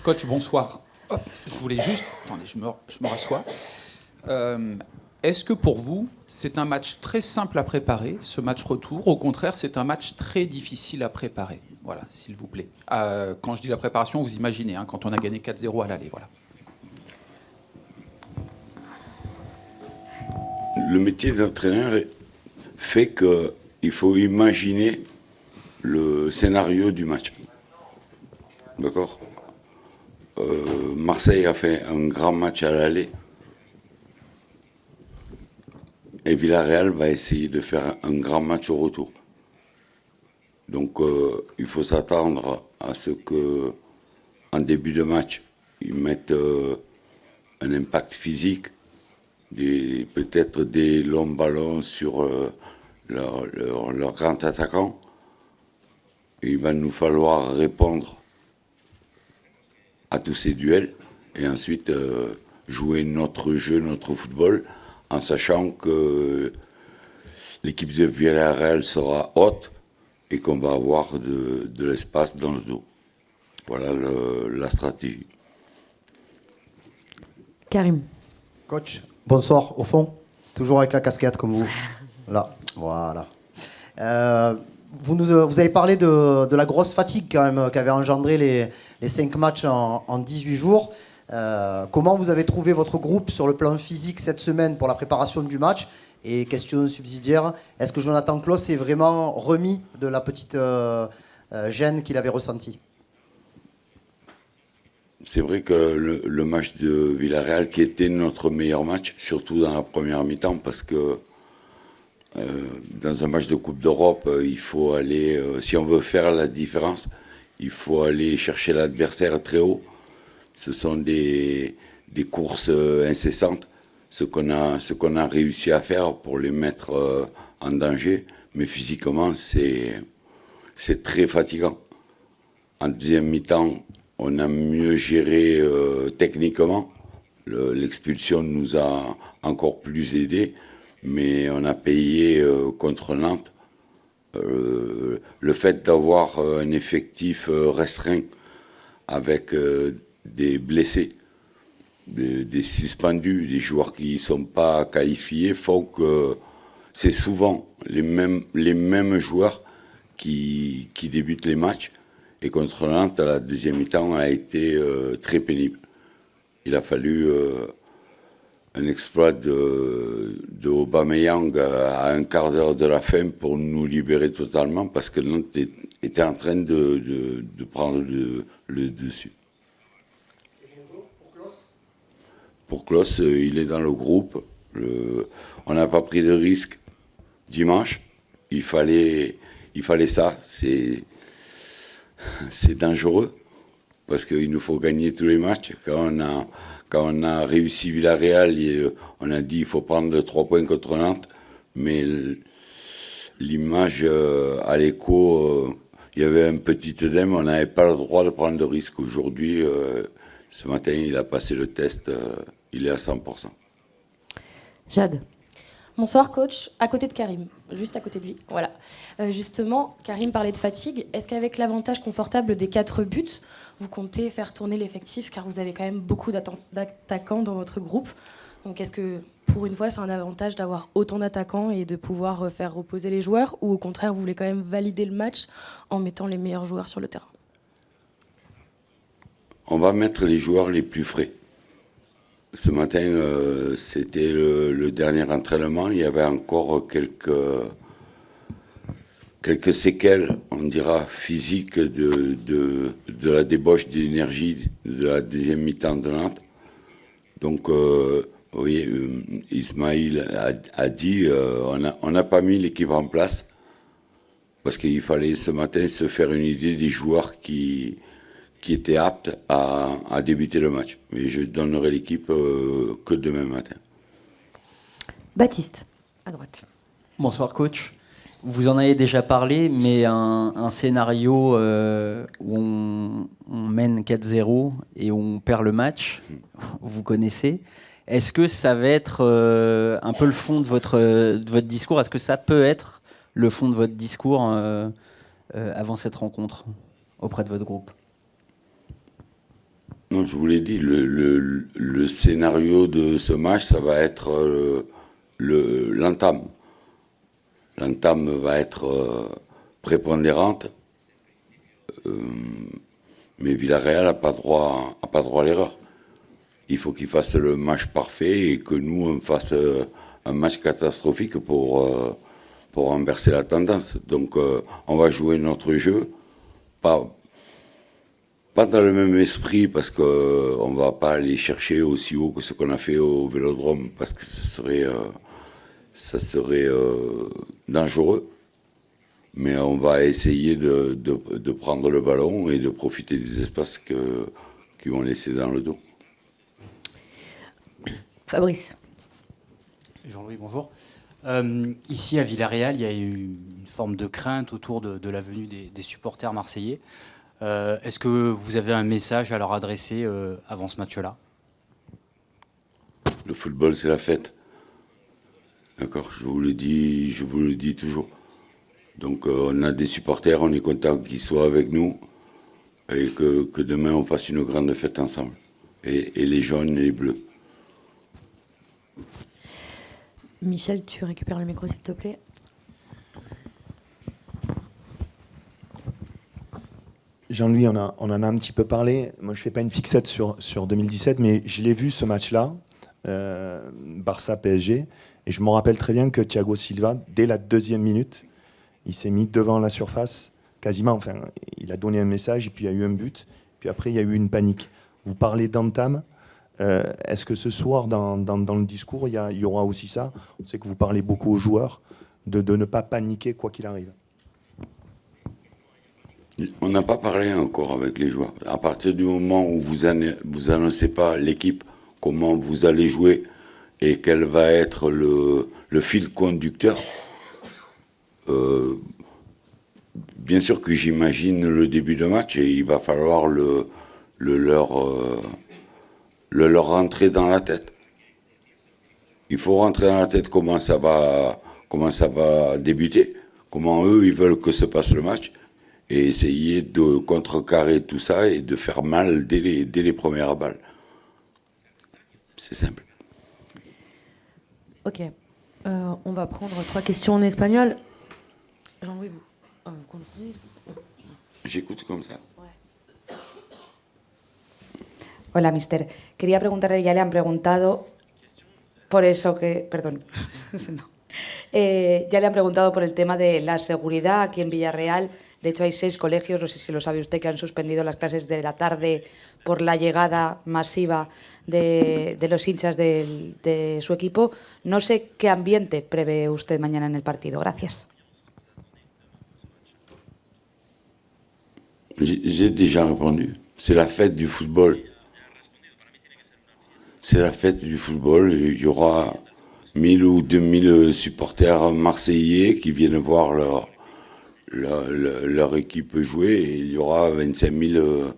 Coach, bonsoir. Hop, je voulais juste... Attendez, je me rassois. Est-ce que pour vous, c'est un match très simple à préparer, ce match retour? Au contraire, c'est un match très difficile à préparer. Voilà, s'il vous plaît. Quand je dis la préparation, vous imaginez, hein, quand on a gagné 4-0 à l'aller. Voilà. Le métier d'entraîneur fait qu'il faut imaginer le scénario du match. D'accord? Marseille a fait un grand match à l'aller. Et Villarreal va essayer de faire un grand match au retour. Donc il faut s'attendre à ce que, en début de match, ils mettent un impact physique, peut-être des longs ballons sur leur grand attaquant. Et il va nous falloir répondre à tous ces duels et ensuite jouer notre jeu, notre football, en sachant que l'équipe de Villarreal sera haute et qu'on va avoir de l'espace dans le dos. Voilà la stratégie. Karim. Coach, bonsoir. Au fond, toujours avec la casquette comme vous. Là, voilà. Vous avez parlé de la grosse fatigue quand même qu'avaient engendré les 5 matchs en 18 jours. Comment vous avez trouvé votre groupe sur le plan physique cette semaine pour la préparation du match? Et question subsidiaire, est-ce que Jonathan Klaus s'est vraiment remis de la petite gêne qu'il avait ressentie? C'est vrai que le match de Villarreal, qui était notre meilleur match, surtout dans la première mi-temps, parce que dans un match de Coupe d'Europe, il faut aller, si on veut faire la différence, il faut aller chercher l'adversaire très haut. Ce sont des courses incessantes, ce qu'on a réussi à faire pour les mettre en danger, mais physiquement, c'est très fatigant. En deuxième mi-temps, on a mieux géré techniquement. L'expulsion nous a encore plus aidés, mais on a payé contre Nantes. Le fait d'avoir un effectif restreint avec des blessés, des suspendus, des joueurs qui ne sont pas qualifiés, font que c'est souvent les mêmes joueurs qui débutent les matchs. Et contre Nantes, la deuxième mi-temps a été très pénible. Il a fallu un exploit de Aubameyang à un quart d'heure de la fin pour nous libérer totalement, parce que Nantes était en train de prendre le dessus. Pour Klaus, il est dans le groupe. On n'a pas pris de risque dimanche. Il fallait ça. C'est dangereux parce qu'il nous faut gagner tous les matchs. Quand on a réussi Villarreal, on a dit qu'il faut prendre 3 points contre Nantes, mais l'image à l'écho, il y avait un petit œdème, on n'avait pas le droit de prendre de risque. Aujourd'hui, ce matin, il a passé le test, il est à 100%. Jade. Bonsoir coach, à côté de Karim, juste à côté de lui. Voilà. Justement, Karim parlait de fatigue. Est-ce qu'avec l'avantage confortable des 4 buts, vous comptez faire tourner l'effectif, car vous avez quand même beaucoup d'attaquants dans votre groupe? Donc est-ce que pour une fois c'est un avantage d'avoir autant d'attaquants et de pouvoir faire reposer les joueurs, ou au contraire vous voulez quand même valider le match en mettant les meilleurs joueurs sur le terrain? On va mettre les joueurs les plus frais. Ce matin, c'était le dernier entraînement. Il y avait encore quelques séquelles, on dira, physiques de la débauche d'énergie de la deuxième mi-temps de Nantes. Donc, oui, Ismaël a dit, on n'a pas mis l'équipe en place parce qu'il fallait ce matin se faire une idée des joueurs qui étaient aptes à débuter le match. Mais je donnerai l'équipe que demain matin. Baptiste, à droite. Bonsoir coach. Vous en avez déjà parlé, mais un scénario où on mène 4-0 et où on perd le match, vous connaissez. Est-ce que ça va être un peu le fond de votre discours? Est-ce que ça peut être le fond de votre discours avant cette rencontre auprès de votre groupe? Non, je vous l'ai dit, le scénario de ce match, ça va être l'entame. L'entame va être prépondérante, mais Villarreal n'a pas droit à l'erreur. Il faut qu'il fasse le match parfait et que nous, on fasse un match catastrophique pour renverser la tendance. Donc, on va jouer notre jeu, pas dans le même esprit, parce qu'on ne va pas aller chercher aussi haut que ce qu'on a fait au Vélodrome, parce que ça serait dangereux. Mais on va essayer de prendre le ballon et de profiter des espaces qu'ils vont laisser dans le dos. Fabrice. Jean-Louis, bonjour. Ici à Villarreal, il y a eu une forme de crainte autour de la venue des supporters marseillais. Est-ce que vous avez un message à leur adresser avant ce match-là? Le football, c'est la fête. D'accord, je vous le dis toujours. Donc on a des supporters, on est content qu'ils soient avec nous et que demain on fasse une grande fête ensemble. Et les jaunes et les bleus. Michel, tu récupères le micro s'il te plaît. Jean-Louis, on en a un petit peu parlé. Moi, je ne fais pas une fixette sur 2017, mais je l'ai vu ce match-là, Barça-PSG, et je me rappelle très bien que Thiago Silva, dès la 2e minute, il s'est mis devant la surface, quasiment, enfin, il a donné un message, et puis il y a eu un but, puis après, il y a eu une panique. Vous parlez d'entame. Est-ce que ce soir, dans le discours, il y aura aussi ça? On sait que vous parlez beaucoup aux joueurs de ne pas paniquer quoi qu'il arrive. On n'a pas parlé encore avec les joueurs. À partir du moment où vous annoncez pas l'équipe, comment vous allez jouer et quel va être le fil conducteur, bien sûr que j'imagine le début de match et il va falloir leur rentrer dans la tête. Il faut rentrer dans la tête comment ça va débuter, comment eux ils veulent que se passe le match et essayer de contrecarrer tout ça et de faire mal dès les premières balles. C'est simple. Ok. On va prendre 3 questions en espagnol. Jean-Louis, vous continuez. J'écoute comme ça. Hola, mister. Quería preguntarle, ya le han preguntado por eso que... Perdón. No. Ya le han preguntado por el tema de la seguridad aquí en Villarreal. De hecho, hay 6 colegios, no sé si lo sabe usted, que han suspendido las clases de la tarde por la llegada masiva de los hinchas de su equipo. No sé qué ambiente prevé usted mañana en el partido. Gracias. J'ai déjà répondu. C'est la fête du football. C'est la fête du football. Il y aura 1000 ou 2000 supporters marseillais qui viennent voir leur équipe jouer. Et il y aura 25 000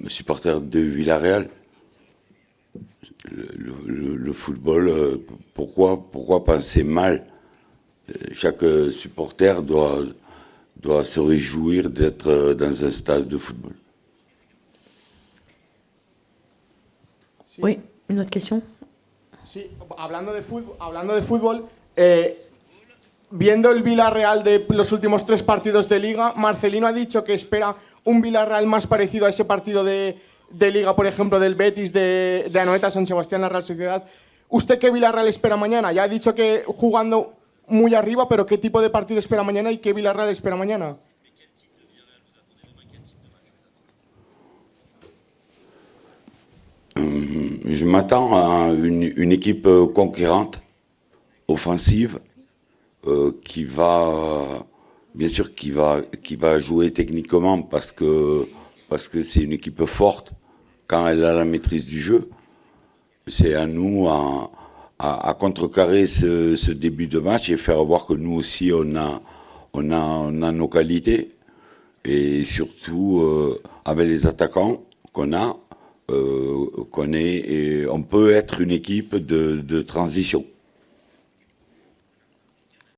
supporters de Villarreal. Le football, pourquoi penser mal? Chaque supporter doit se réjouir d'être dans un stade de football. Oui, une autre question. Sí, hablando de fútbol, viendo el Villarreal de los últimos 3 partidos de Liga, Marcelino ha dicho que espera un Villarreal más parecido a ese partido de Liga, por ejemplo, del Betis, de Anoeta, San Sebastián, la Real Sociedad. ¿Usted qué Villarreal espera mañana? Ya ha dicho que jugando muy arriba, pero ¿qué tipo de partido espera mañana y qué Villarreal espera mañana? Je m'attends à une équipe conquérante, offensive, qui va, bien sûr, qui va jouer techniquement parce que c'est une équipe forte quand elle a la maîtrise du jeu. C'est à nous à contrecarrer ce début de match et faire voir que nous aussi on a nos qualités et surtout avec les attaquants qu'on a. On peut être une équipe de transition.